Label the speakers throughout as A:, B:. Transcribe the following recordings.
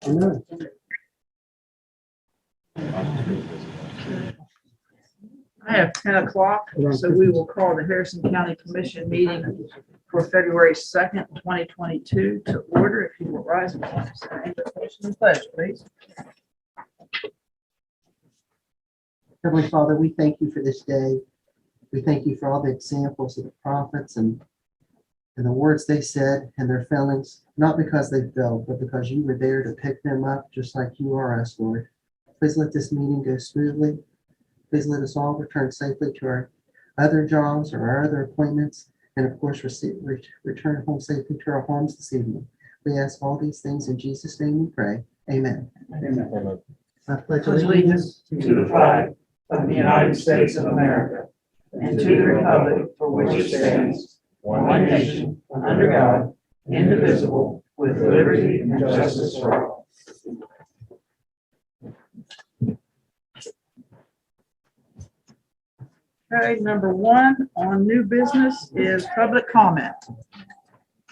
A: I know.
B: I have 10 o'clock, so we will call the Harrison County Commission meeting for February 2nd, 2022 to order. If you will rise and join us in our invocation and pledge, please.
A: Heavenly Father, we thank you for this day. We thank you for all the examples of the prophets and the words they said and their failings, not because they failed, but because you were there to pick them up just like you are us, Lord. Please let this meeting go smoothly. Please let us all return safely to our other jobs or our other appointments, and of course, return home safely to our homes this evening. We ask all these things in Jesus' name we pray. Amen.
C: Amen.
A: I pledge
B: Allegiance to the flag of the United States of America and to the republic for which it stands, one nation, under God, indivisible, with liberty and justice for all. Okay, number one on new business is public comment.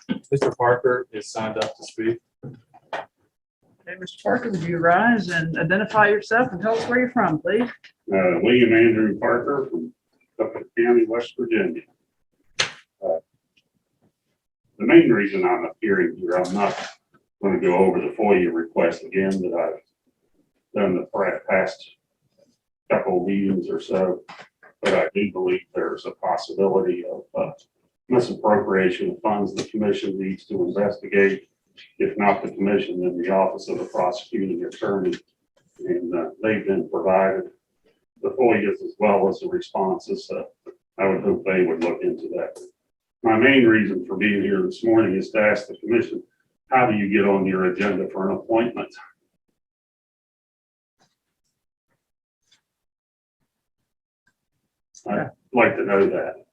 C: Mr. Parker is signed up to speak.
B: Okay, Mr. Parker, would you rise and identify yourself and tell us where you're from, please?
D: William Andrew Parker from Suffolk County, West Virginia. The main reason I'm appearing here, I'm not going to go over the FOIA request again that I've done the past couple of meetings or so, but I do believe there's a possibility of misappropriation of funds the commission needs to investigate. If not the commission, then the office of the prosecuting attorney, and they've been provided the FOIAs as well as the responses. I would hope they would look into that. My main reason for being here this morning is to ask the commission, how do you get on your agenda for an appointment? I'd like to know that.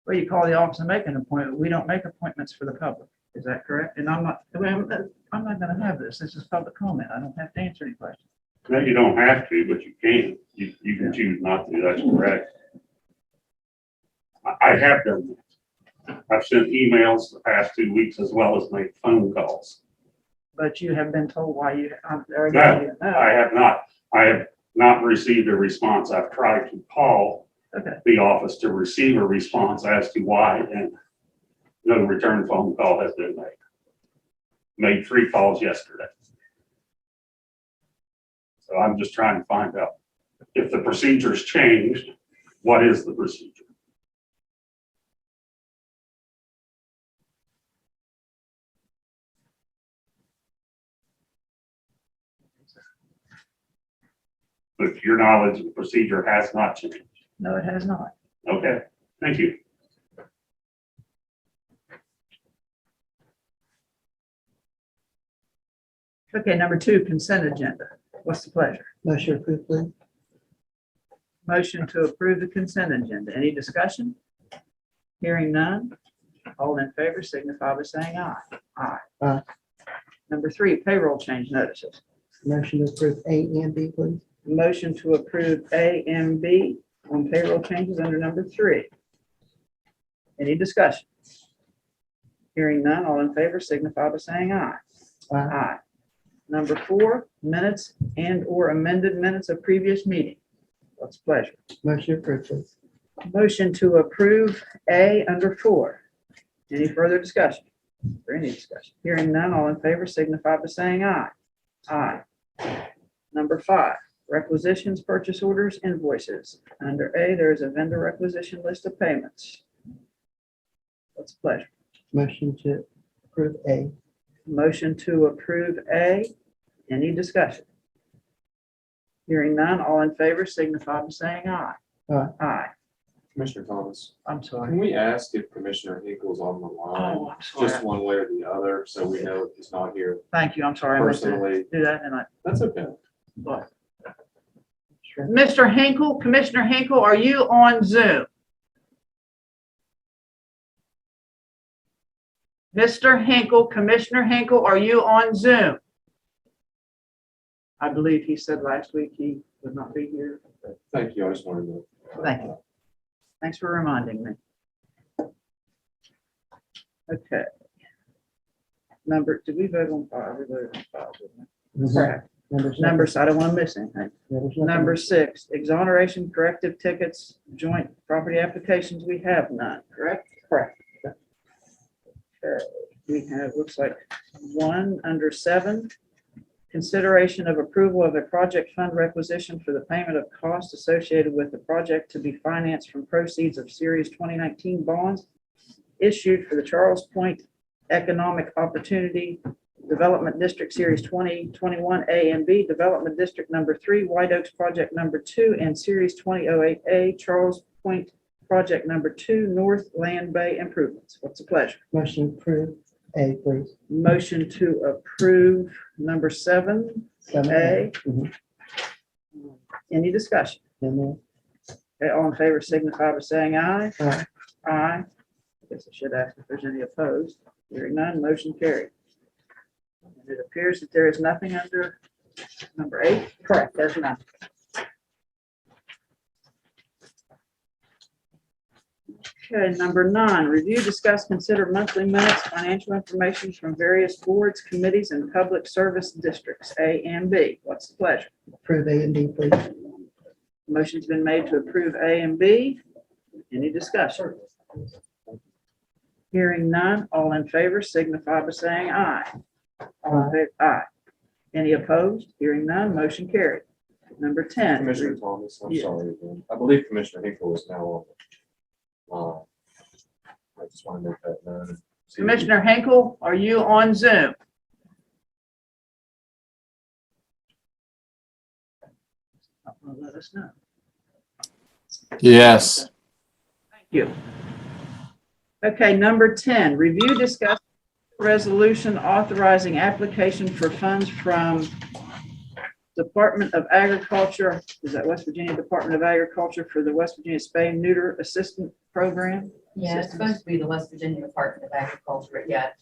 B: Well, you call the office and make an appointment. We don't make appointments for the public. Is that correct? And I'm not going to have this. This is public comment. I don't have to answer any questions.
D: No, you don't have to, but you can. You can choose not to. That's correct. I have done that. I've sent emails the past 2 weeks as well as made phone calls.
B: But you have been told why you.
D: No, I have not. I have not received a response. I've tried to call the office to receive a response as to why, and no return phone call has been made. Made 3 calls yesterday. So I'm just trying to find out if the procedure's changed, what is the procedure? But to your knowledge, the procedure has not changed.
B: No, it has not.
D: Okay, thank you.
B: Okay, number 2, consent agenda. What's the pleasure?
A: motion approved, please.
B: Motion to approve the consent agenda. Any discussion? Hearing none. All in favor signify by saying aye. Aye.
A: Aye.
B: Number 3, payroll change notices.
A: Motion to approve A and B, please.
B: Motion to approve A and B on payroll changes under number 3. Any discussion? Hearing none, all in favor signify by saying aye.
A: Aye.
B: Aye. Number 4, minutes and or amended minutes of previous meeting. What's the pleasure?
A: Motion approved, please.
B: Motion to approve A under 4. Any further discussion? Is there any discussion? Hearing none, all in favor signify by saying aye. Aye. Number 5, requisitions, purchase orders, invoices. Under A, there is a vendor requisition list of payments. What's the pleasure?
A: Motion to approve A.
B: Motion to approve A. Any discussion? Hearing none, all in favor signify by saying aye.
A: Aye.
B: Aye.
C: Commissioner Thomas,
B: I'm sorry.
C: can we ask if Commissioner Hinkle's on the line?
B: Oh, I'm sorry.
C: Just one way or the other, so we know he's not here
B: Thank you. I'm sorry. I meant to
C: personally.
B: do that and I.
C: That's okay.
B: What? Mr. Hinkle, Commissioner Hinkle, are you on Zoom? Mr. Hinkle, Commissioner Hinkle, are you on Zoom? I believe he said last week he would not be here.
C: Thank you. I just wanted to.
B: Thank you. Thanks for reminding me. Okay. Did we vote on 5? We voted on 5, didn't we?
A: Mhm.
B: Correct.
A: Numbers.
B: Numbers, I don't want to miss anything.
A: There was nothing.
B: Number 6, exoneration, corrective tickets, joint property applications, we have none, correct?
E: Correct.
B: Okay, we have, looks like one under 7, consideration of approval of a project fund requisition for the payment of costs associated with the project to be financed from proceeds of Series 2019 bonds issued for the Charles Pointe Economic Opportunity Development District Series 2021 A and B, Development District Number 3, White Oaks Project Number 2, and Series 2008A, Charles Pointe Project Number 2, North Land Bay Improvements. What's the pleasure?
A: Motion approved. A, please.
B: Motion to approve number 7, A.
A: Mhm.
B: Any discussion?
A: And then,
B: Okay, all in favor signify by saying aye.
A: Aye.
B: Aye. I guess I should ask if there's any opposed. Hearing none, motion carried. And it appears that there is nothing under number 8.
E: Correct, there's none.
B: Okay, number 9, review, discuss, consider monthly minutes, financial information from various boards, committees, and public service districts, A and B. What's the pleasure?
A: approve A and B, please.
B: Motion's been made to approve A and B. Any discussion? Hearing none, all in favor signify by saying aye. All in favor, aye. Any opposed? Hearing none, motion carried. Number 10.
C: Commissioner Thomas, I'm
B: Yeah.
C: sorry again. I believe Commissioner Hinkle is now on. I just want to make that known.
B: Commissioner Henkel, are you on Zoom? Well, let us know.
F: Yes.
B: Thank you. Okay, number 10, review, discuss resolution authorizing application for funds from Department of Agriculture, is that West Virginia Department of Agriculture for the West Virginia Spay and Neuter Assistant Program?
G: Yeah, it's supposed to be the West Virginia Department of Agriculture, yet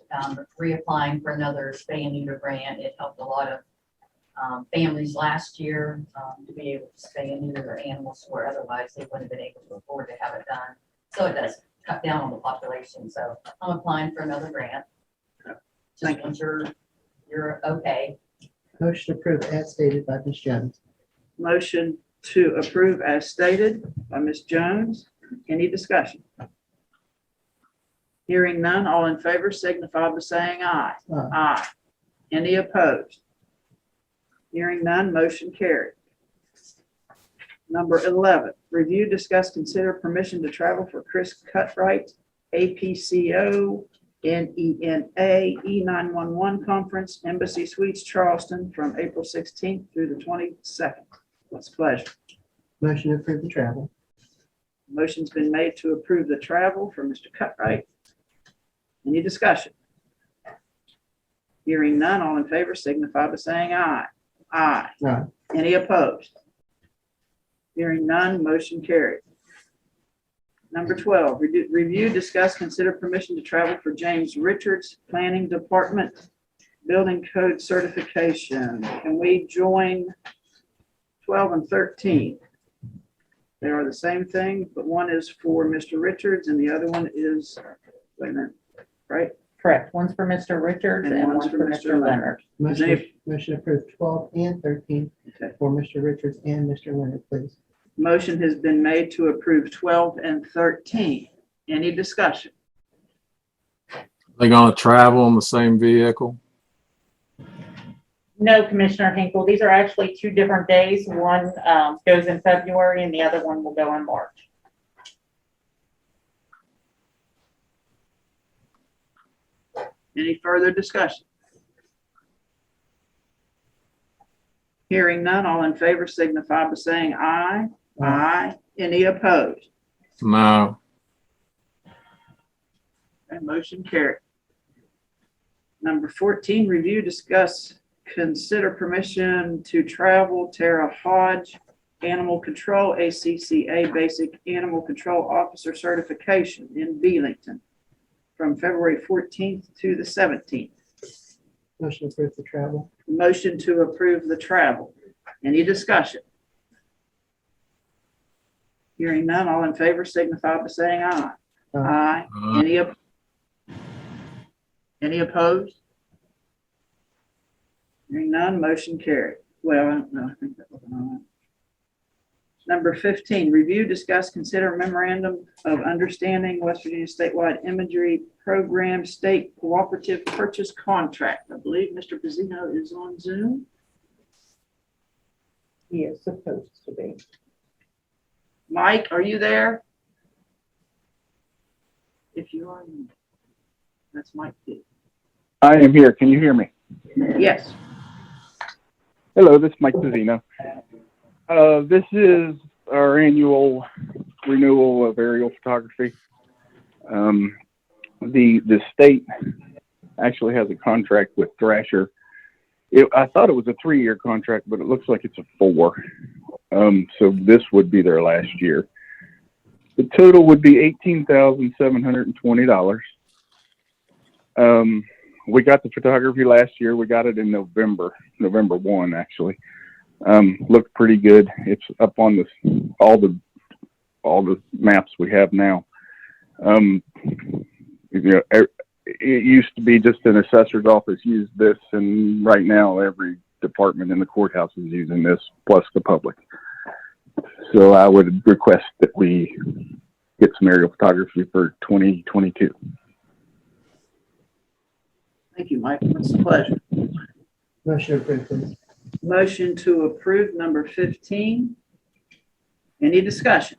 G: reapplying for another spay and neuter grant. It helped a lot of families last year to be able to spay and neuter their animals where otherwise they wouldn't have been able to afford to have it done. So it does cut down on the population. So I'm applying for another grant.
B: Thank
G: Just ensure you're okay.
A: Motion approved as stated by Ms. Jones.
B: Motion to approve as stated by Ms. Jones. Any discussion? Hearing none, all in favor signify by saying aye.
A: Aye.
B: Aye. Any opposed? Hearing none, motion carried. Number 11, review, discuss, consider permission to travel for Chris Cutright, APCO, NENA, E911 Conference, Embassy Suites, Charleston, from April 16th through the 22nd. What's the pleasure?
A: Motion to approve the travel.
B: Motion's been made to approve the travel for Mr. Cutright. Any discussion? Hearing none, all in favor signify by saying aye. Aye.
A: Aye.
B: Any opposed? Hearing none, motion carried. Number 12, review, discuss, consider permission to travel for James Richards, Planning Department, Building Code Certification. Can we join 12 and 13? They are the same thing, but one is for Mr. Richards and the other one is, wait a minute, right?
E: Correct. One's for Mr. Richards
B: And
E: and
B: one's
E: one's
B: for
E: for
B: Mr.
E: Mr. Leonard.
A: Motion approved 12 and 13
B: Okay.
A: for Mr. Richards and Mr. Leonard, please.
B: Motion has been made to approve 12 and 13. Any discussion?
F: They gonna travel in the same vehicle?
E: No, Commissioner Hinkle, these are actually 2 different days. One goes in February and the other one will go in March.
B: Any further discussion? Hearing none, all in favor signify by saying aye. Aye. Any opposed?
F: No.
B: Okay, motion carried. Number 14, review, discuss, consider permission to travel Tara Hodge, Animal Control, ACCA Basic Animal Control Officer Certification in Belington from February 14th to the 17th.
A: Motion approved the travel.
B: Motion to approve the travel. Any discussion? Hearing none, all in favor signify by saying aye. Aye. Any opposed? Hearing none, motion carried. Well, I don't know, I think that was on that. Number 15, review, discuss, consider memorandum of understanding West Virginia statewide imagery program state cooperative purchase contract. I believe Mr. Pizzino is on Zoom.
E: He is supposed to be.
B: Mike, are you there? If you are, that's Mike too.
H: I am here. Can you hear me?
B: Yes.
H: Hello, this is Mike Pizzino. This is our annual renewal of aerial photography. The state actually has a contract with Thrasher. I thought it was a 3-year contract, but it looks like it's a 4. So this would be their last year. The total would be $18,720. We got the photography last year. We got it in November 1, actually. Looked pretty good. It's up on all the maps we have now. It used to be just an assessor's office used this, and right now every department in the courthouse is using this, plus the public. So I would request that we get some aerial photography for 2022.
B: Thank you, Mike. What's the pleasure?
A: Motion approved, please.
B: Motion to approve number 15. Any discussion?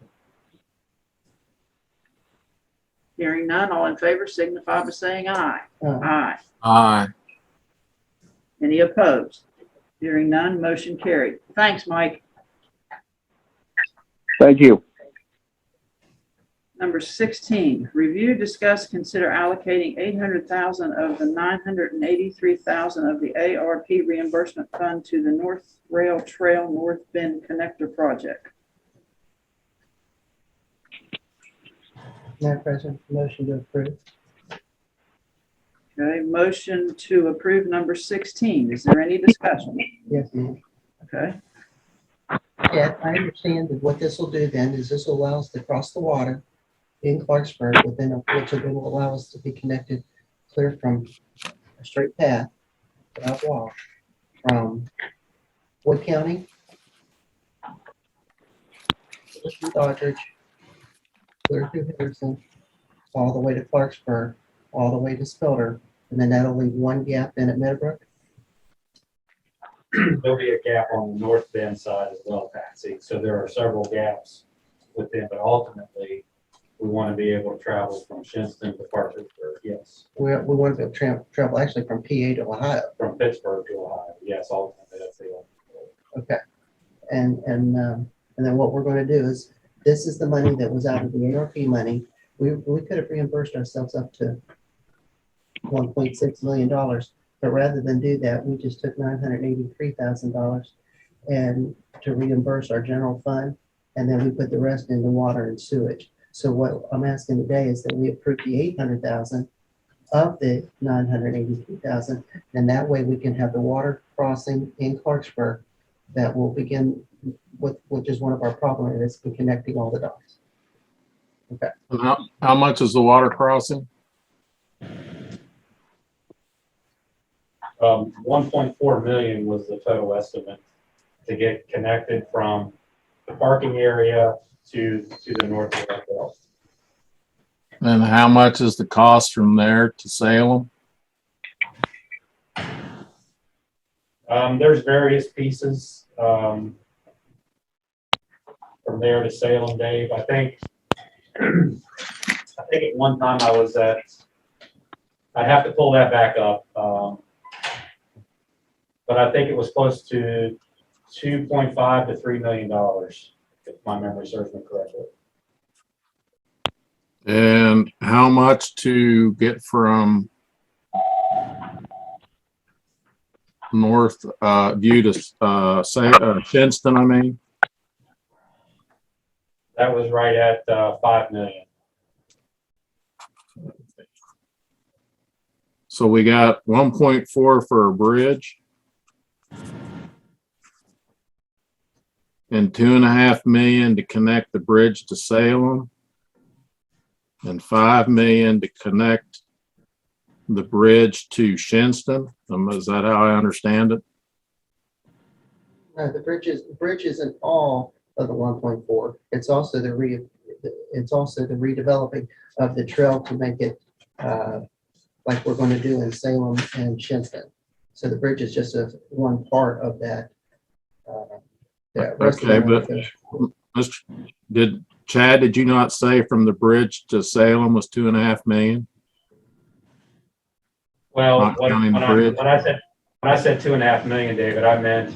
B: Hearing none, all in favor signify by saying aye. Aye.
F: Aye.
B: Any opposed? Hearing none, motion carried. Thanks, Mike.
H: Thank you.
B: Number 16, review, discuss, consider allocating $800,000 of the $983,000 of the ARP reimbursement fund to the North Rail Trail North Bend Connector Project.
A: Madam President, motion to approve.
B: Okay, motion to approve number 16. Is there any discussion?
A: Yes, ma'am.
B: Okay,
A: Yeah, I understand that what this will do then is this will allow us to cross the water in Clarksburg which will allow us to be connected clear from a straight path without walk from Wood County, Doddridge, clear through Henderson, all the way to Clarksburg, all the way to Spilder, and then that'll leave one gap in at Meadowbrook.
C: There'll be a gap on the North Bend side as well, Patsy. So there are several gaps within, but ultimately, we want to be able to travel from Shinston to Parkersburg, yes.
A: We want to be able to travel actually from PA to Ohio.
C: From Pittsburgh to Ohio, yes, ultimately, that's the ultimate goal.
A: Okay. And then what we're going to do is, this is the money that was out of the ARP money. We could have reimbursed ourselves up to $1.6 million, but rather than do that, we just took $983,000 and to reimburse our general fund, and then we put the rest into water and sewage. So what I'm asking today is that we approve the $800,000 of the $983,000, and that way we can have the water crossing in Clarksburg that will begin with, which is one of our problem areas, in connecting all the dots. Okay.
F: And how much is the water crossing?
C: 1.4 million was the total estimate to get connected from the parking area to the North Rail.
F: And how much is the cost from there to Salem?
C: There's various pieces from there to Salem, Dave. I think at one time I'd have to pull that back up. But I think it was close to $2.5 to $3 million, if my memory serves me correctly.
F: And how much to get from North View to Shinston, I mean?
C: That was right at 5 million.
F: So we got 1.4 for a bridge and $2.5 million to connect the bridge to Salem and $5 million to connect the bridge to Shinston. Is that how I understand it?
A: No, the bridge isn't all of the 1.4. It's also the redeveloping of the trail to make it like we're going to do in Salem and Shinston. So the bridge is just one part of that. Rest of
F: Okay,
A: it
F: but
A: is-
F: did you not say from the bridge to Salem was 2.5 million?
C: Well,
F: Not counting the bridge.
C: when I said 2.5 million, David, I meant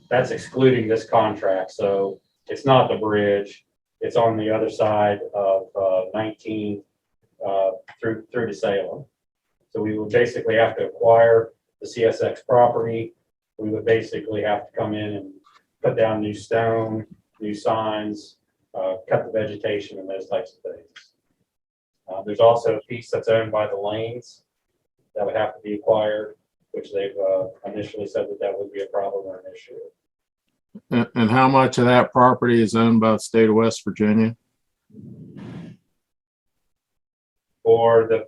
C: that's excluding this contract. So it's not the bridge. It's on the other side of 19 through to Salem. So we would basically have to acquire the CSX property. We would basically have to come in and put down new stone, new signs, cut the vegetation and those types of things. There's also a piece that's owned by the lanes that would have to be acquired, which they've initially said that would be a problem or an issue.
F: And how much of that property is owned by the state of West Virginia?
C: For the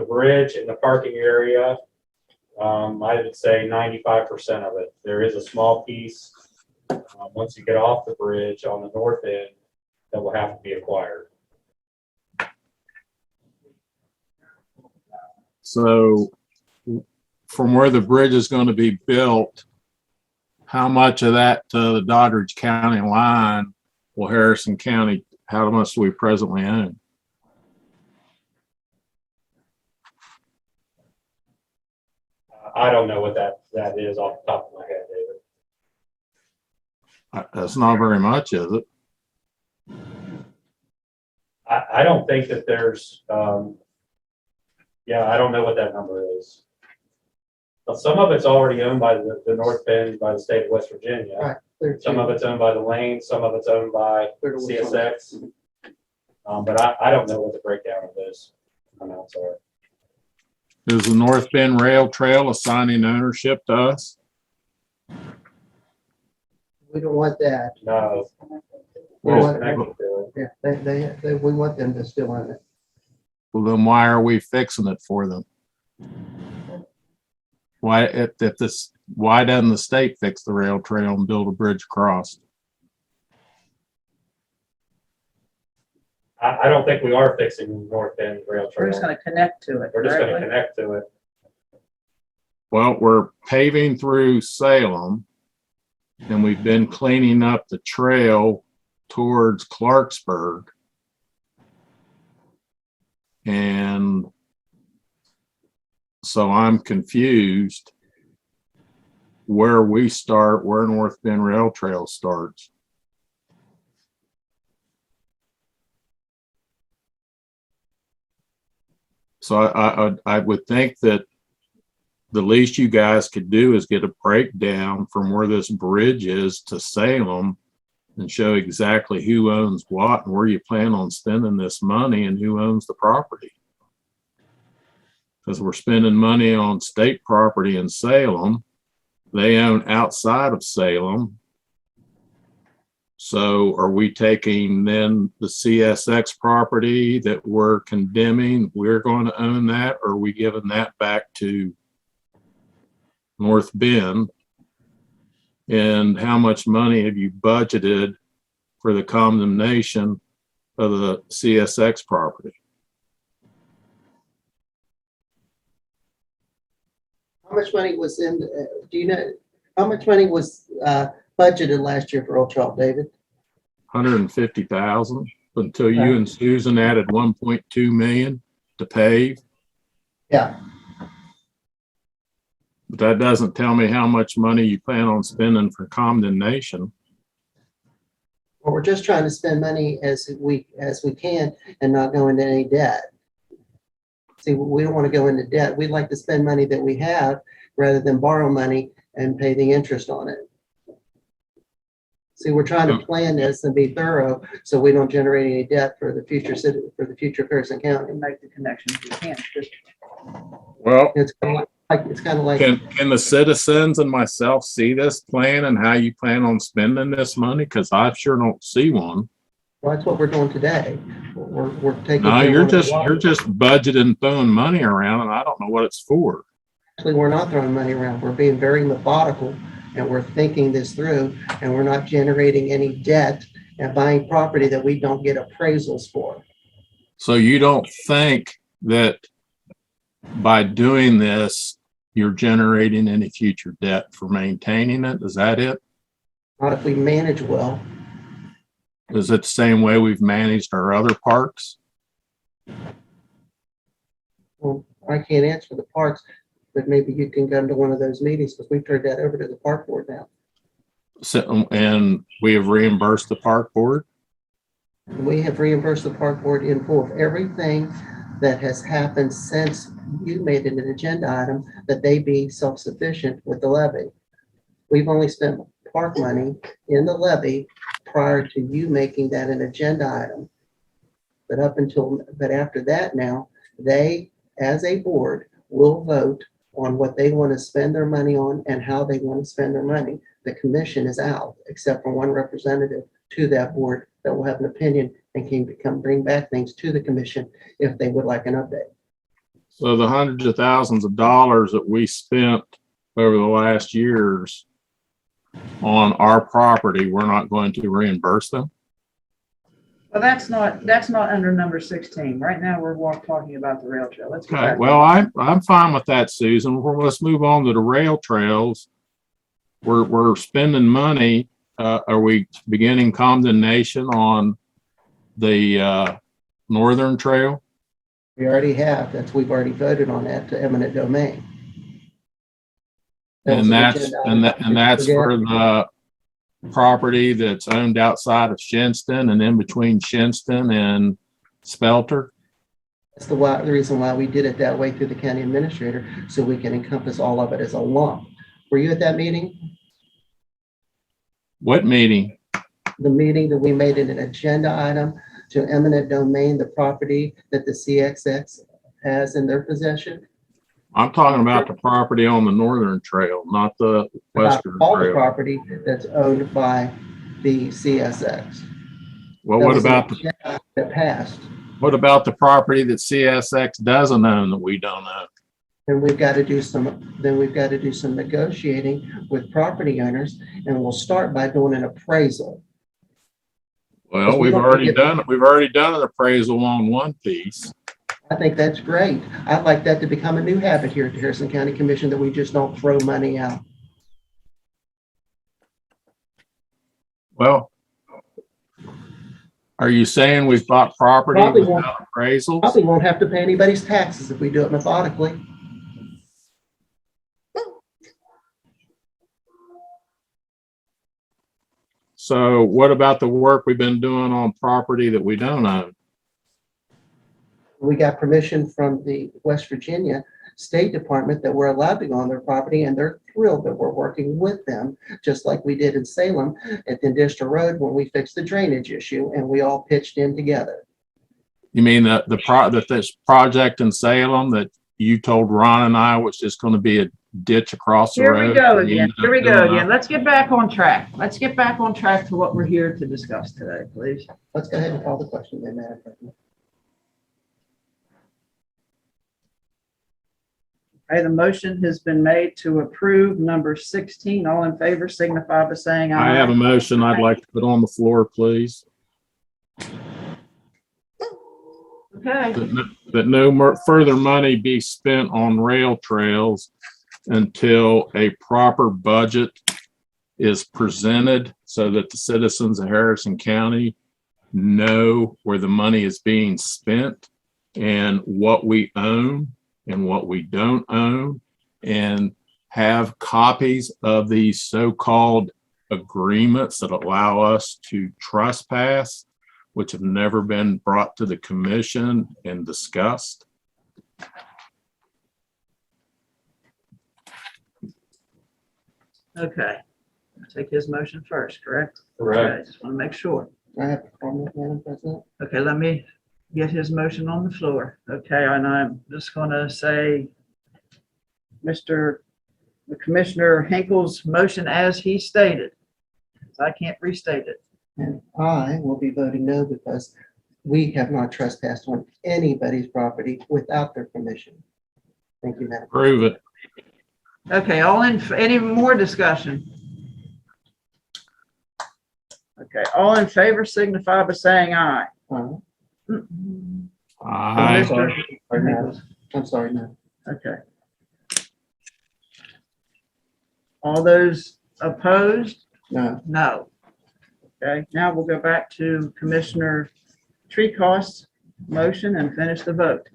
C: bridge and the parking area, I would say 95% of it. There is a small piece, once you get off the bridge on the north end, that will have to be acquired.
F: So from where the bridge is going to be built, how much of that to the Doddridge County line will Harrison County, how much do we presently own?
C: I don't know what that is off the top of my head, David.
F: That's not very much, is it?
C: I don't think that there's, I don't know what that number is. But some of it's already owned by the North Bend, by the state of West Virginia.
A: Right.
C: Some of it's owned by the lane, some of it's owned by CSX. But I don't know what the breakdown of those amounts are.
F: Is the North Bend Rail Trail assigning ownership to us?
A: We don't want that.
C: No.
A: We
C: We're
A: want-
C: connected to it.
A: Yeah, we want them to still own it.
F: Well, then why are we fixing it for them? Why doesn't the state fix the rail trail and build a bridge across?
C: I don't think we are fixing North Bend Rail
B: We're just
C: Trail.
B: gonna connect to it.
C: We're just gonna
B: correctly?
C: connect to it.
F: Well, we're paving through Salem and we've been cleaning up the trail towards Clarksburg. And so I'm confused where we start, where North Bend Rail Trail starts. So I would think that the least you guys could do is get a breakdown from where this bridge is to Salem and show exactly who owns what and where you plan on spending this money and who owns the property. Because we're spending money on state property in Salem. They own outside of Salem. So are we taking then the CSX property that we're condemning, we're going to own that, or are we giving that back to North Bend? And how much money have you budgeted for the condemnation of the CSX property?
A: How much money was in, do you know, how much money was budgeted last year for Old Chalk, David?
F: 150,000 until you and Susan added 1.2 million to pave.
A: Yeah,
F: But that doesn't tell me how much money you plan on spending for condemnation.
A: well, we're just trying to spend money as we can and not go into any debt. See, we don't want to go into debt. We'd like to spend money that we have rather than borrow money and pay the interest on it. See, we're trying to plan this and be thorough so we don't generate any debt for the future city, for the future Harrison County.
B: And make the connections we can. Just
F: Well,
A: It's kind of like,
F: can the citizens and myself see this plan and how you plan on spending this money? Because I sure don't see one.
A: well, that's what we're doing today. We're taking.
F: No,
A: care of
F: you're
A: one of the
F: just budgeting, throwing money around, and I don't know what it's for.
A: Actually, we're not throwing money around. We're being very methodical and we're thinking this through, and we're not generating any debt and buying property that we don't get appraisals for.
F: So you don't think that by doing this, you're generating any future debt for maintaining it? Is that it?
A: Not if we manage well.
F: Is it the same way we've managed our other parks?
A: Well, I can't answer the parks, but maybe you can come to one of those meetings because we've turned that over to the park board now.
F: So, and we have reimbursed the park board?
A: We have reimbursed the park board in full of everything that has happened since you made it an agenda item that they be self-sufficient with the levy. We've only spent park money in the levy prior to you making that an agenda item. But after that now, they, as a board, will vote on what they want to spend their money on and how they want to spend their money. The commission is out, except for one representative to that board that will have an opinion and can bring back things to the commission if they would like an update.
F: So the hundreds of thousands of dollars that we spent over the last years on our property, we're not going to reimburse them?
B: Well, that's not under number 16. Right now, we're talking about the rail trail. Let's get
F: Okay,
B: back.
F: well, I'm fine with that, Susan. Let's move on to the rail trails. We're spending money. Are we beginning condemnation on the northern trail?
A: We already have, we've already voted on that to eminent domain. That was
F: And
A: an
F: that's
A: agenda
F: and
A: item.
F: that and that's for the property that's owned outside of Shinston and in between Shinston and Spelter.
A: That's the reason why we did it that way through the county administrator, so we can encompass all of it as a lump. Were you at that meeting?
F: What meeting?
A: The meeting that we made it an agenda item to eminent domain, the property that the CXX has in their possession.
F: I'm talking about the property on the northern trail, not the western
A: All the
F: trail.
A: property that's owned by the CSX.
F: Well,
A: That
F: what
A: was an
F: about
A: agenda that passed?
F: what about the property that CSX doesn't own that we don't own?
A: Then we've got to do some negotiating with property owners, and we'll start by doing an appraisal.
F: Well,
A: we
F: we've
A: don't
F: already
A: get-
F: done an appraisal on one piece.
A: I think that's great. I'd like that to become a new habit here at the Harrison County Commission, that we just don't throw money out.
F: Well, are you saying we've bought property
A: Probably won't.
F: without appraisals?
A: Probably won't have to pay anybody's taxes if we do it methodically.
F: So what about the work we've been doing on property that we don't own?
A: We got permission from the West Virginia State Department that we're allowed to go on their property, and they're thrilled that we're working with them, just like we did in Salem at the Industrial Road when we fixed the drainage issue and we all pitched in together.
F: You mean that this project in Salem that you told Ron and I was just going to be a ditch across the
B: Here
F: road?
B: we go
F: and you
B: again.
F: ended up
B: Here we go
F: doing
B: again. Let's get back on track. Let's get back on track to what we're here to discuss today, please.
A: Let's go ahead and call the question then, Madam President.
B: Okay, the motion has been made to approve number 16. All in favor signify by saying aye.
F: I have a motion I'd like to put on the floor, please.
B: Okay,
F: That no further money be spent on rail trails until a proper budget is presented so that the citizens of Harrison County know where the money is being spent and what we own and what we don't own, and have copies of these so-called agreements that allow us to trespass, which have never been brought to the commission and discussed.
B: okay. Take his motion first, correct?
C: Correct.
B: Okay, just want to make sure.
A: I have a comment, Madam President.
B: Okay, let me get his motion on the floor. Okay, and I'm just going to say the Commissioner Hinkle's motion as he stated. I can't restate it.
A: And I will be voting no because we have not trespassed on anybody's property without their permission. Thank you, Madam.
F: Prove it.
B: Okay, any more discussion? Okay, all in favor signify by saying aye.
F: Aye.
A: I'm sorry, no.
B: Okay. All those opposed?
A: No.
B: No. Okay, now we'll go back to Commissioner Treecost's motion and finish the vote.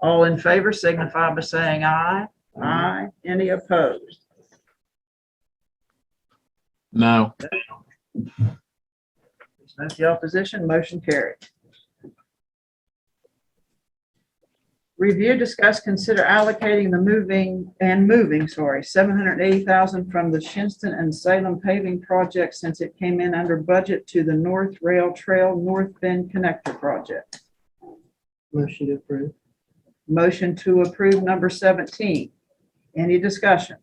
B: All in favor signify by saying aye. Aye. Any opposed?
F: No.
B: There's no opposition, motion carried. Review, discuss, consider allocating moving $780,000 from the Shinston and Salem paving project since it came in under budget to the North Rail Trail North Bend Connector project.
A: Motion to approve.
B: Motion to approve number 17. Any discussion?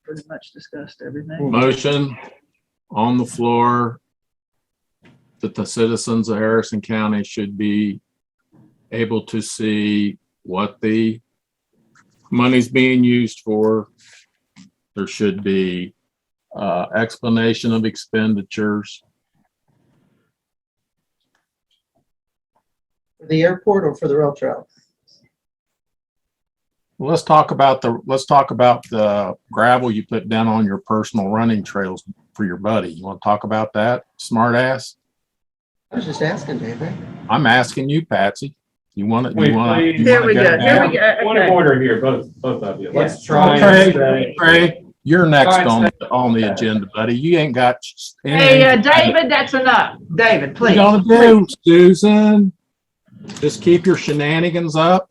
B: Pretty much discussed everything.
F: Motion on the floor that the citizens of Harrison County should be able to see what the money's being used for. There should be explanation of expenditures.
A: For the airport or for the rail trail?
F: Let's talk about the gravel you put down on your personal running trails for your buddy. You want to talk about that, smart ass?
A: I was just asking, David.
F: I'm asking you, Patsy. You want it?
C: Wait, please.
B: Here we go. Here we go.
C: Point of
B: Okay.
C: order here, both of you. Let's
A: Yeah.
C: try and
F: Craig,
C: stay.
F: Craig, you're next
C: All right,
F: on the agenda, buddy. You ain't got
B: Hey,
F: anything.
B: David, that's enough. David,
F: What
B: please.
F: you gonna do, Susan? Just keep your shenanigans up.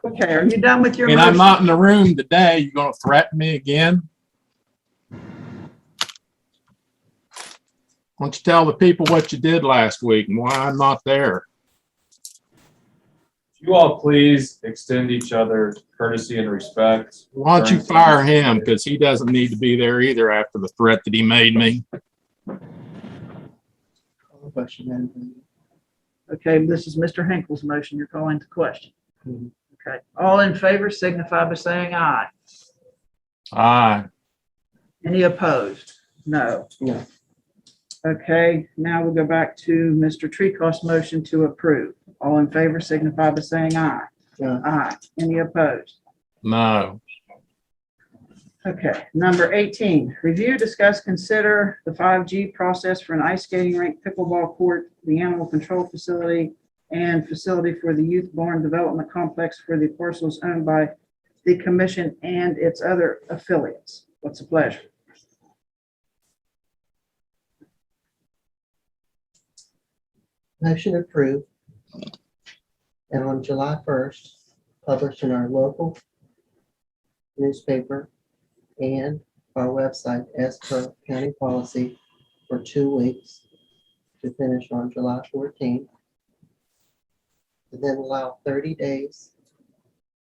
B: Okay, are you done with your
F: And I'm
B: motion?
F: not in the room today. You gonna threaten me again? Why don't you tell the people what you did last week and why I'm not there?
I: You all please extend each other courtesy and respect.
F: Why don't you fire him? Because he doesn't need to be there either after the threat that he made me.
A: Question, then.
B: Okay, this is Mr. Henkel's motion. You're calling to question.
A: Mhm.
B: Okay, all in favor signify by saying aye.
F: Aye.
B: Any opposed? No.
A: No.
B: Okay, now we'll go back to Mr. Treecost's motion to approve. All in favor signify by saying aye.
A: No.
B: Aye. Any opposed?
F: No.
B: Okay, number 18, review, discuss, consider the 5G process for an ice skating rink, pickleball court, the animal control facility, and facility for the Youth Barn Development Complex for the parcels owned by the commission and its other affiliates. What's the pleasure?
A: Motion approved. And on July 1st, published in our local newspaper and our website as per county policy for 2 weeks to finish on July 14th. And then allow 30 days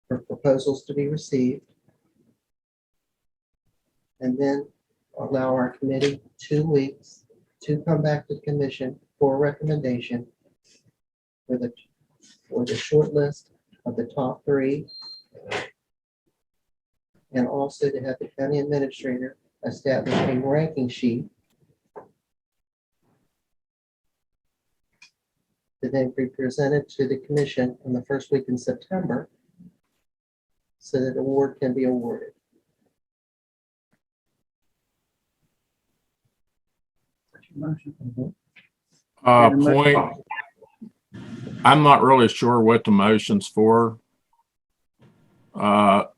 A: for proposals to be received. And then allow our committee 2 weeks to come back to the commission for a recommendation for the short list of the top 3. And also to have the county administrator establish a ranking sheet to then be presented to the commission in the first week in September so that award can be awarded.
F: Point. I'm not really sure what the motion's for. Are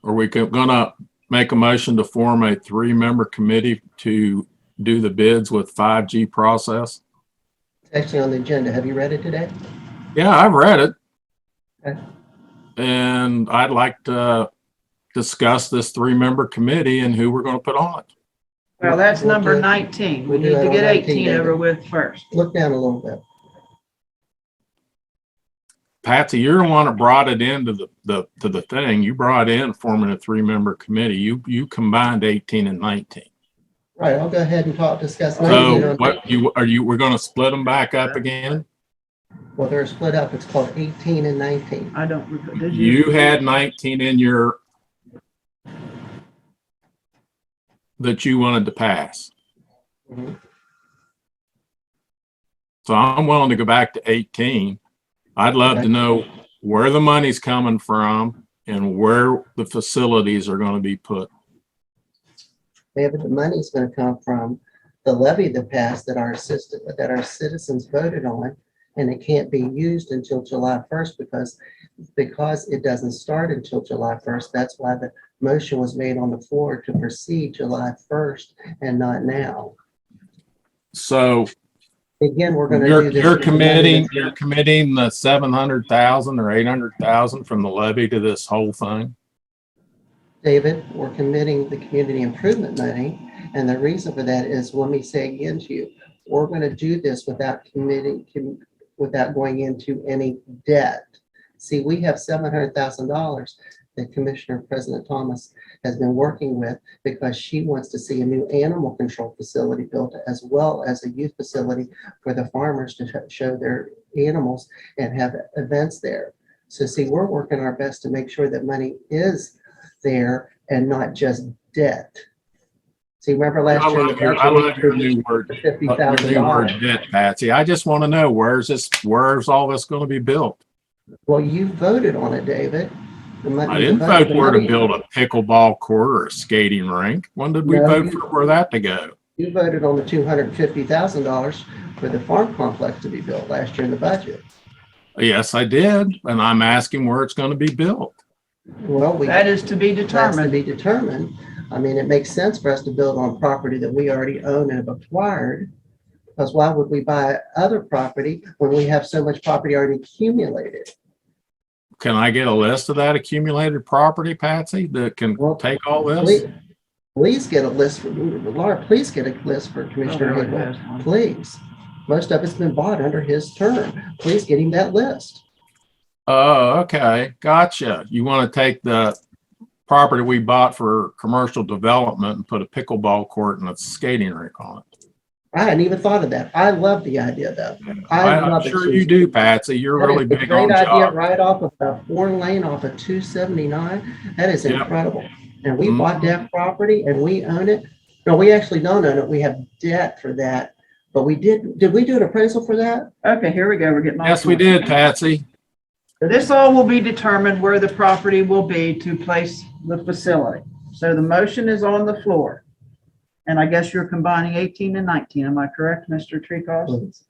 F: we gonna make a motion to form a 3-member committee to do the bids with 5G process?
A: It's actually on the agenda. Have you read it today?
F: Yeah, I've read it.
A: Okay.
F: And I'd like to discuss this 3-member committee and who we're gonna put on it.
B: Well, that's
A: We'll
B: number
A: do-
B: 19. We
A: we'll do
B: need
A: that
B: to
A: on
B: get
A: 19,
B: 18
A: David.
B: over with first.
A: Look down a little bit.
F: Patsy, you're the one that brought it into the thing. You brought in forming a 3-member committee. You combined 18 and 19.
A: Right, I'll go ahead and discuss. 19
F: So
A: on-
F: we're gonna split them back up again?
A: Well, they're split up. It's called 18 and 19.
B: I don't, did
F: You had 19 in your that you wanted to pass.
A: Mhm.
F: So I'm willing to go back to 18. I'd love
A: Okay.
F: to know where the money's coming from and where the facilities are going to be put.
A: David, the money's gonna come from the levy that passed that our citizens voted on, and it can't be used until July 1st because it doesn't start until July 1st. That's why the motion was made on the floor to proceed July 1st and not now.
F: So
A: Again, we're gonna
F: you're,
A: do this.
F: you're
A: with the money
F: committing,
A: that's-
F: you're committing the 700,000 or 800,000 from the levy to this whole thing?
A: David, we're committing the community improvement money, and the reason for that is, let me say again to you, we're gonna do this without without going into any debt. See, we have $700,000 that Commissioner President Thomas has been working with because she wants to see a new animal control facility built as well as a youth facility for the farmers to show their animals and have events there. So see, we're working our best to make sure that money is there and not just debt. See, remember last year?
F: I love your new word,
A: $50,000.
F: debt, Patsy. I just want to know, where's all this going to be built?
A: Well, you voted on it, David.
F: I didn't vote for to build a pickleball court or a skating rink. When did we
A: No,
F: vote for that to go?
A: You voted on the $250,000 for the farm complex to be built last year in the budget.
F: Yes, I did. And I'm asking where it's going to be built.
A: Well,
B: That is to be
A: that's to
B: determined.
A: be determined. I mean, it makes sense for us to build on property that we already own and have acquired. Because why would we buy other property when we have so much property already accumulated?
F: Can I get a list of that accumulated property, Patsy, that can
A: Well,
F: take all this?
A: Please get a list for, Laura, please get a list for Commissioner
B: Oh,
A: Hinkle, please. Most of it's been bought under his term. Please get him that list.
F: Oh, okay. Gotcha. You want to take the property we bought for commercial development and put a pickleball court and a skating rink on it.
A: I hadn't even thought of that. I love the idea though.
F: I'm
A: love it,
F: sure
A: Susan.
F: you do, Patsy. You're
A: That
F: really
A: is a
F: big
A: great
F: on
A: idea
F: job.
A: right off of the 4 lane off of 279. That is
F: Yep.
A: incredible. And we
F: Mhm.
A: bought that property and we own it. No, we actually don't own it. We have debt for that. But we did we do an appraisal for that?
B: Okay, here we go. We're getting off.
F: Yes, we did, Patsy.
B: So this all will be determined where the property will be to place the facility. So the motion is on the floor. And I guess you're combining 18 and 19. Am I correct, Mr. Treecost?
A: Please.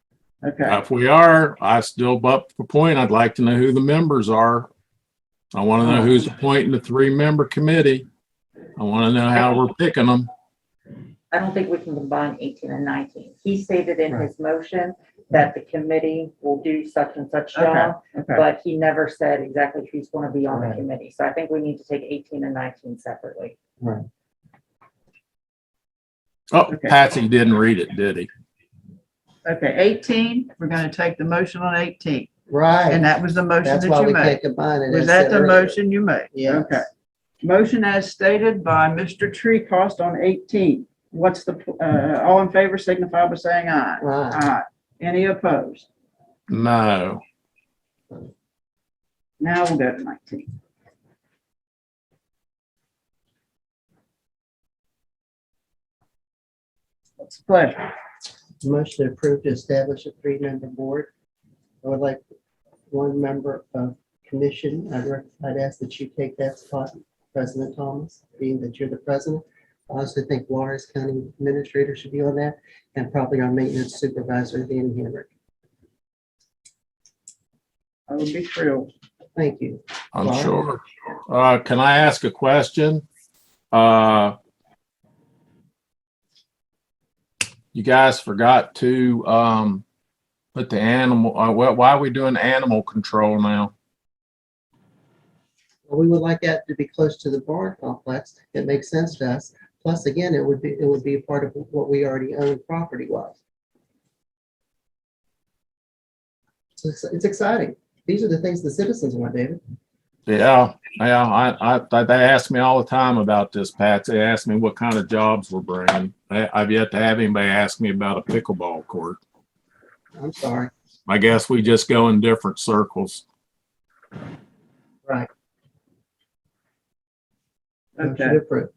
B: Okay.
F: If we are, I still up for Point. I'd like to know who the members are. I want to know who's appointing the 3-member committee. I want to know how we're picking them.
E: I don't think we can combine 18 and 19. He stated in
A: Right.
E: his motion that the committee will do such and such
B: Okay.
E: job,
B: Okay.
E: but he never said exactly who's going to be on the
A: Right.
E: committee. So I think we need to take 18 and 19 separately.
A: Right.
F: Oh,
B: Okay.
F: Patsy didn't read it, did he?
B: Okay, 18, we're going to take the motion on 18. And
A: Right.
B: that was the motion
A: That's
B: that
A: why
B: you
A: we
B: made.
A: can't combine it.
B: Was
A: as
B: that
A: said
B: the
A: earlier.
B: motion you made?
A: Yes.
B: Okay. Motion as stated by Mr. Treecost on 18. What's the, all in favor signify by saying aye.
A: Right.
B: Aye. Any opposed?
F: No.
B: Now we'll go to 19. What's the pleasure?
A: Motion to approve to establish a 3-member board. I would like 1 member of commission. I'd ask that you take that spot, President Thomas, being that you're the president. I also think Laura's county administrator should be on that, and probably our maintenance supervisor, Danny Henrik.
B: I would be thrilled.
A: Thank you.
F: I'm
A: Laura?
F: sure. Can I ask a question? You guys forgot to put the animal, why are we doing animal control now?
A: Well, we would like that to be close to the barn complex. It makes sense to us. Plus, again, it would be a part of what we already own property-wise. So it's exciting. These are the things the citizens want, David.
F: Yeah, they ask me all the time about this, Pat. They ask me what kind of jobs we're bringing. I've yet to have anybody ask me about a pickleball court.
A: I'm sorry.
F: I guess we just go in different circles.
A: Right.
B: Okay.
A: Motion approved.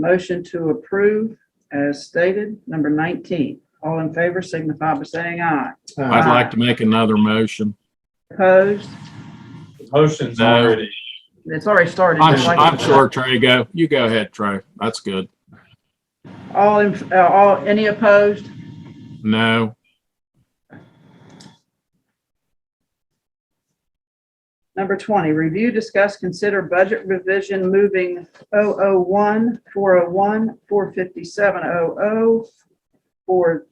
B: Motion to approve as stated, number 19. All in favor signify by saying aye.
F: I'd like to make another motion.
B: Opposed?
I: Motion's
F: No.
I: already,
B: It's already started.
F: I'm,
B: just like
F: I'm
B: it-
F: sure, Trey, go. You go ahead, Trey. That's good.
B: Any opposed?
F: No,
B: Number 20, review, discuss, consider budget revision moving 001, 401, 45700 for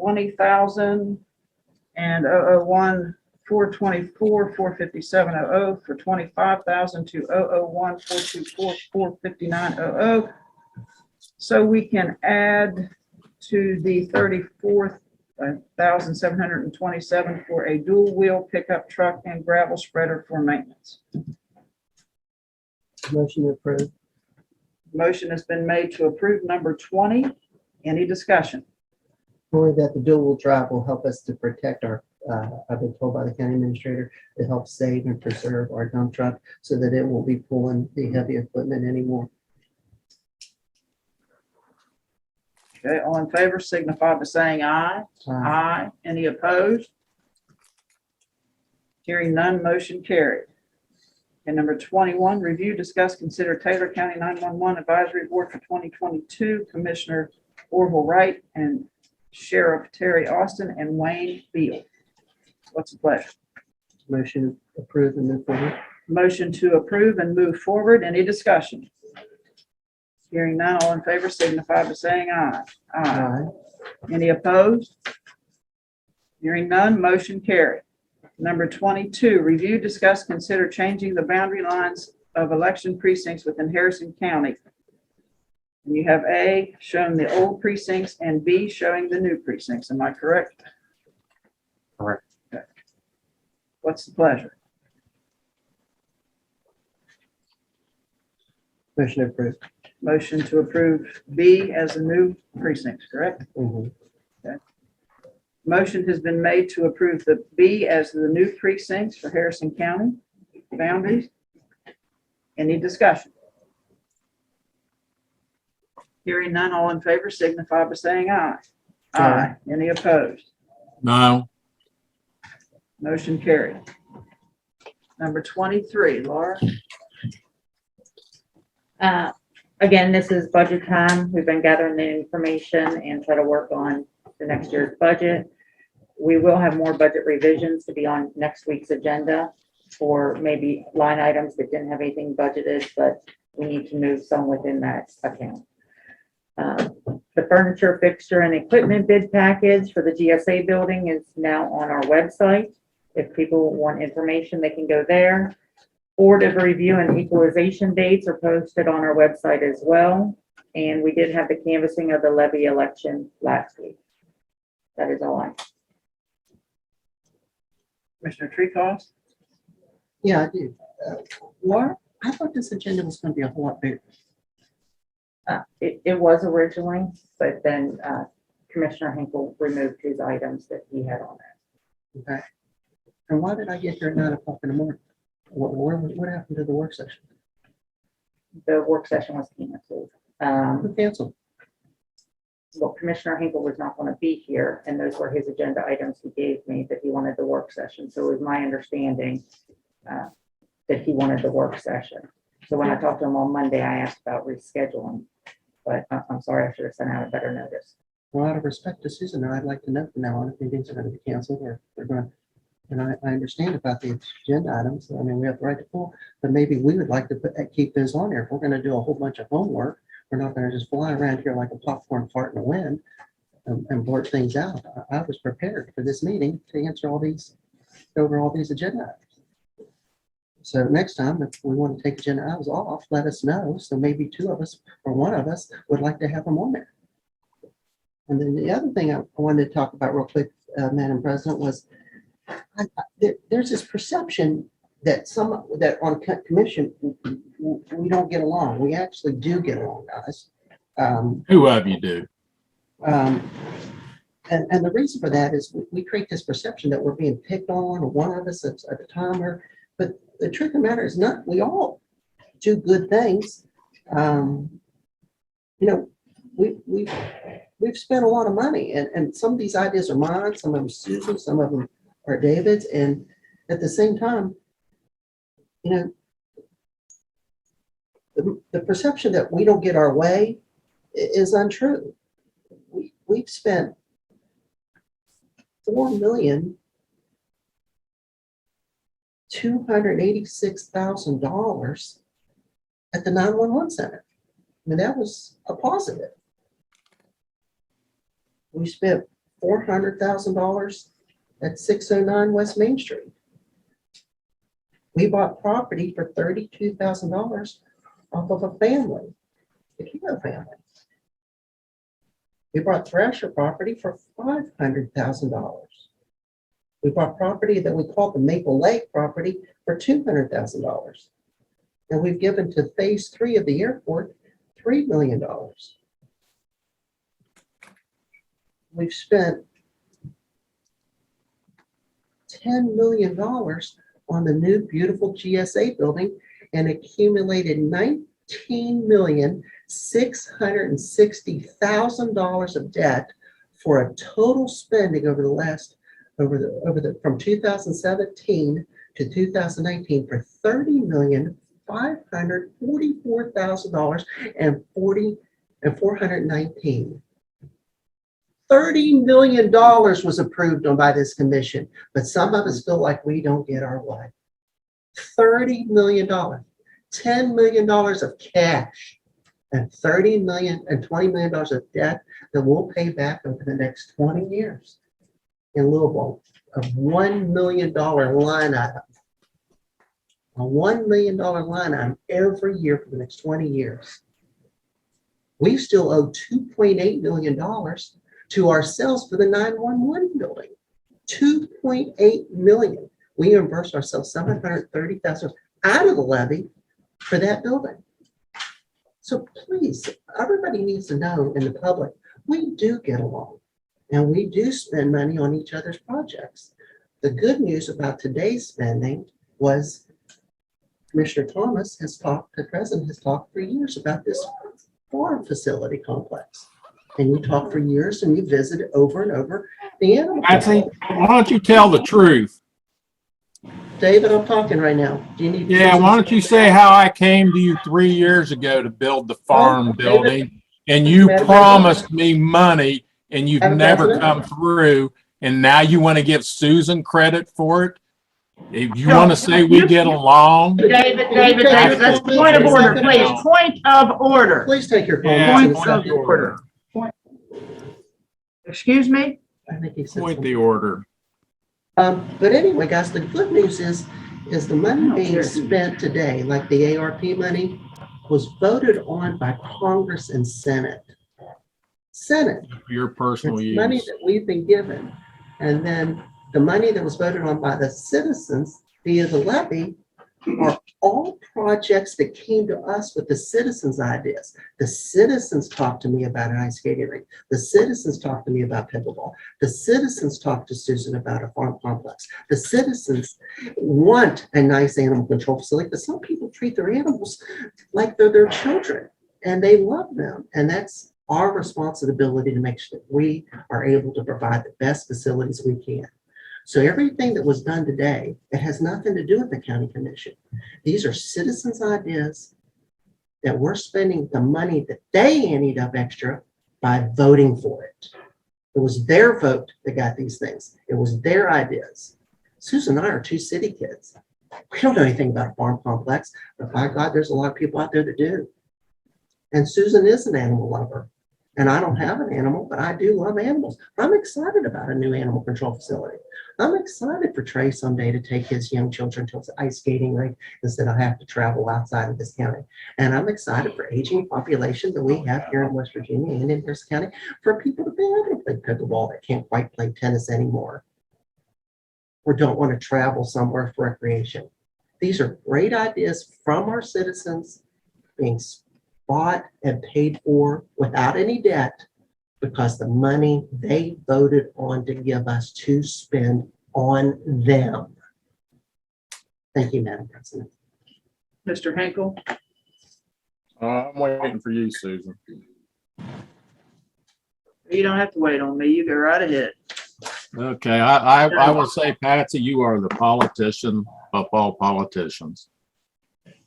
B: 20,000 and 001, 424, 45700 for 25,000 to 001, 424, 45900. So we can add to the 34,727 for a dual wheel pickup truck and gravel spreader for maintenance.
A: Motion approved.
B: Motion has been made to approve number 20. Any discussion?
A: Only that the dual drive will help us to protect our, I've been told by the county administrator, to help save and preserve our dump truck so that it won't be pulling the heavy equipment anymore.
B: Okay, all in favor signify by saying aye. Aye. Any opposed? Hearing none, motion carried. And number 21, review, discuss, consider Taylor County 911 Advisory Board for 2022, Commissioner Orville Wright and Sheriff Terry Austin and Wayne Beal. What's the pleasure?
A: Motion approved and move forward.
B: Motion to approve and move forward. Any discussion? Hearing none, all in favor signify by saying aye.
A: Aye.
B: Any opposed? Hearing none, motion carried. Number 22, review, discuss, consider changing the boundary lines of election precincts within Harrison County. And you have A showing the old precincts and B showing the new precincts. Am I correct?
C: Correct.
B: Okay. What's the pleasure?
A: Motion approved.
B: Motion to approve B as the new precincts, correct?
A: Mhm.
B: Motion has been made to approve the B as the new precincts for Harrison County boundaries. Any discussion? Hearing none, all in favor signify by saying aye. Aye. Any opposed?
F: no,
B: Motion carried. Number 23, Laura.
E: Again, this is budget time. We've been gathering the information and try to work on the next year's budget. We will have more budget revisions to be on next week's agenda for maybe line items that didn't have anything budgeted, but we need to move some within that account. The furniture, fixture, and equipment bid package for the GSA building is now on our website. If people want information, they can go there. Board of review and equalization dates are posted on our website as well. And we did have the canvassing of the levy election last week. That is all I.
B: Commissioner Treecost.
A: Yeah, I do. Laura, I thought this agenda was going to be a whole lot bigger.
E: It was originally, but then Commissioner Hinkle removed his items that he had on there.
A: Okay. And why did I get here at 9 o'clock in the morning? What happened to the work session?
E: The work session was canceled.
A: Who canceled?
E: Well, Commissioner Hinkle was not going to be here, and those were his agenda items he gave me that he wanted the work session. So it was my understanding that he wanted the work session. So when I talked to him on Monday, I asked about rescheduling, but I'm sorry, I should have sent out a better notice.
A: Well, out of respect to Susan, I'd like to know from now on if meetings are going to be canceled or they're going to, and I understand about the agenda items. I mean, we have the right to pull, but maybe we would like to keep those on there. If we're going to do a whole bunch of homework, we're not going to just fly around here like a popcorn fart in the wind and blurt things out. I was prepared for this meeting to answer all these, over all these agenda items. So next time, if we want to take agenda items off, let us know. So maybe two of us or one of us would like to have them on there. And then the other thing I wanted to talk about real quick, Madam President, was there's this perception that that on commission, we don't get along. We actually do get along, guys.
F: who of you do?
A: And the reason for that is we create this perception that we're being picked on, or one of us at a time, but the truth of the matter is not, we all do good things. we've spent a lot of money, and some of these ideas are mine, some of them Susan, some of them are David's, and at the same time, the perception that we don't get our way is untrue. We've spent $4,286,000 at the 911 center. I mean, that was a positive. We spent $400,000 at 609 West Main Street. We bought property for $32,000 off of a family, the Keto family. We bought Thrasher property for $500,000. We bought property that we called the Maple Lake property for $200,000. And we've given to phase 3 of the airport $3 million. We've spent $10 million on the new beautiful GSA building and accumulated $19,660,000 of debt for a total spending over from 2017 to 2019 for $30,544,000 and 419. $30 million was approved on by this commission, but some of us feel like we don't get our way. $30 million, $10 million of cash, and $30 million and $20 million of debt that we'll pay back over the next 20 years in Louisville, a $1 million line item. A $1 million line item every year for the next 20 years. We still owe $2.8 million to ourselves for the 911 building. $2.8 million. We reimbursed ourselves $730,000 out of the levy for that building. So please, everybody needs to know in the public, we do get along and we do spend money on each other's projects. The good news about today's spending was Commissioner Thomas has talked, the president has talked for years about this farm facility complex. And you talk for years and you visited over and over the animal.
F: Patsy, why don't you tell the truth?
A: David, I'm talking right now. Do you need?
F: Yeah, why don't you say how I came to you 3 years ago to build the farm building, and you promised me money, and you've never come through, and now you want to give Susan credit for it? If you want to say we get along.
B: David, that's point of order, please. Point of order.
A: Please take your phone.
F: Yeah,
A: to the
F: point of
A: second.
F: order.
B: Excuse me?
A: I think he said
F: Point
A: something.
F: the order.
A: But anyway, guys, the good news is the money being spent today, like the ARP money, was voted on by Congress and Senate. Senate.
F: Your personal
A: It's money
F: use.
A: that we've been given. And then the money that was voted on by the citizens via the levy are all projects that came to us with the citizens' ideas. The citizens talked to me about an ice skating rink. The citizens talked to me about pickleball. The citizens talked to Susan about a farm complex. The citizens want a nice animal control facility, but some people treat their animals like they're their children and they love them. And that's our responsibility to make sure that we are able to provide the best facilities we can. So everything that was done today, it has nothing to do with the county commission. These are citizens' ideas that we're spending the money that they anteed up extra by voting for it. It was their vote that got these things. It was their ideas. Susan and I are two city kids. We don't know anything about a farm complex, but by God, there's a lot of people out there that do. And Susan is an animal lover. And I don't have an animal, but I do love animals. I'm excited about a new animal control facility. I'm excited for Trey someday to take his young children to an ice skating rink instead of have to travel outside of this county. And I'm excited for aging population that we have here in West Virginia and in Harrison County for people to be able to play pickleball that can't quite play tennis anymore or don't want to travel somewhere for recreation. These are great ideas from our citizens being bought and paid for without any debt because the money they voted on to give us to spend on them. Thank you, Madam President.
B: Mr. Henkel?
F: I'm waiting for you, Susan.
B: You don't have to wait on me. You go right ahead.
F: Okay, I will say, Patsy, you are the politician of all politicians.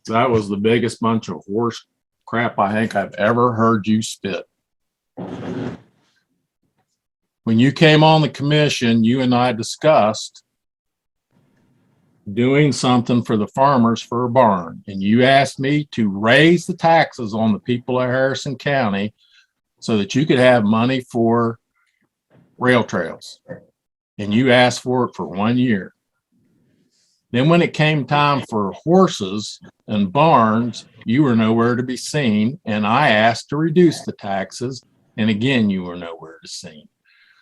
F: That was the biggest bunch of horse crap I think I've ever heard you spit. When you came on the commission, you and I discussed doing something for the farmers for a barn. And you asked me to raise the taxes on the people of Harrison County so that you could have money for rail trails. And you asked for it for 1 year. Then when it came time for horses and barns, you were nowhere to be seen. And I asked to reduce the taxes. And again, you were nowhere to be seen.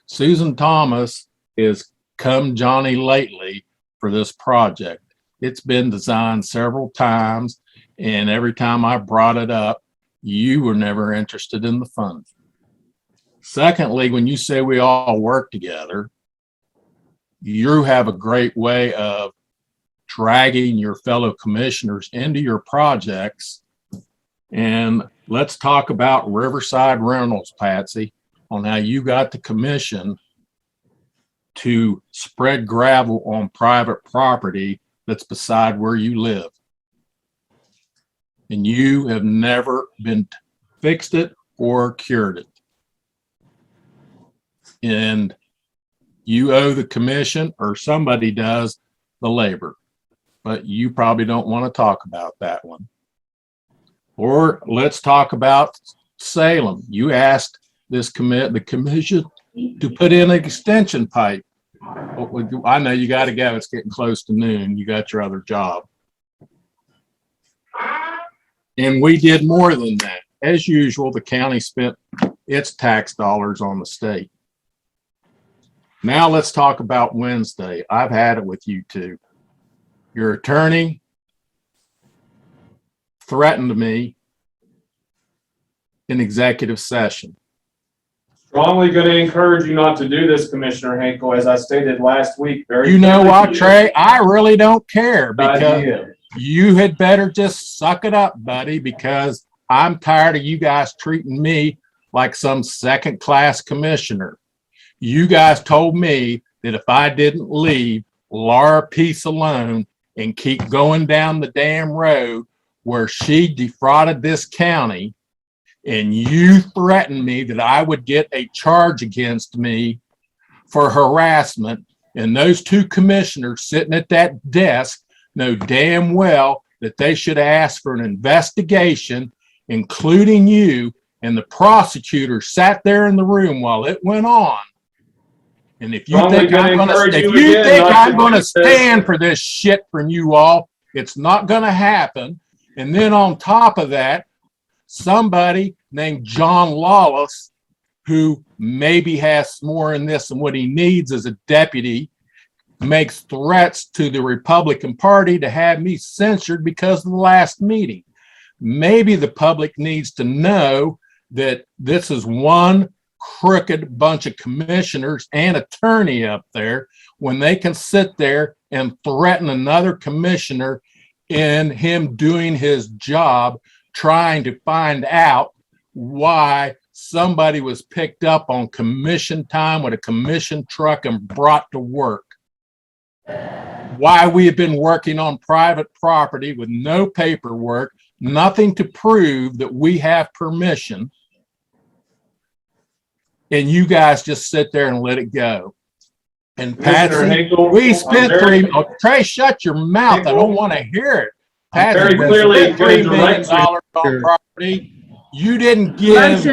F: Susan Thomas is come Johnny lately for this project. It's been designed several times. And every time I brought it up, you were never interested in the funding. Secondly, when you say we all work together, you have a great way of dragging your fellow commissioners into your projects. And let's talk about Riverside Rentals, Patsy, on how you got the commission to spread gravel on private property that's beside where you live. And you have never been fixed it or cured it. And you owe the commission, or somebody does, the labor. But you probably don't want to talk about that one. Or let's talk about Salem. You asked the commission to put in an extension pipe. I know you got to go. It's getting close to noon. You got your other job. And we did more than that. As usual, the county spent its tax dollars on the state. Now let's talk about Wednesday. I've had it with you two. Your attorney threatened me in executive session.
I: Strongly going to encourage you not to do this, Commissioner Hinkle, as I stated last week.
F: You know what, Trey? I really don't care because
I: Idea.
F: you had better just suck it up, buddy, because I'm tired of you guys treating me like some second-class commissioner. You guys told me that if I didn't leave Laura Peace alone and keep going down the damn road where she defrauded this county, and you threatened me that I would get a charge against me for harassment, and those two commissioners sitting at that desk know damn well that they should ask for an investigation, including you, and the prosecutor sat there in the room while it went on. And if you think I'm gonna stand for this shit from you all, it's not gonna happen. And then on top of that, somebody named John Lawless, who maybe has more in this than what he needs as a deputy, makes threats to the Republican Party to have me censured because of the last meeting. Maybe the public needs to know that this is one crooked bunch of commissioners and attorney up there when they can sit there and threaten another commissioner in him doing his job, trying to find out why somebody was picked up on commission time with a commission truck and brought to work. Why we have been working on private property with no paperwork, nothing to prove that we have permission. And you guys just sit there and let it go. And Patsy, we spent Trey, shut your mouth. I don't want to hear it. Patsy, we spent $3 million on property. You didn't give,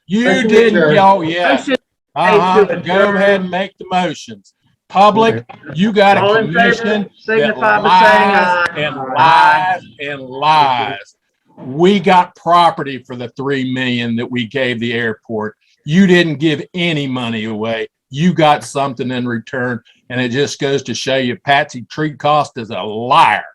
F: you didn't, oh yeah. Go ahead and make the motions. Public, you got a commission that lies and lies and lies. We got property for the $3 million that we gave the airport. You didn't give any money away. You got something in return, and it just goes to show you Patsy Treecost is a liar.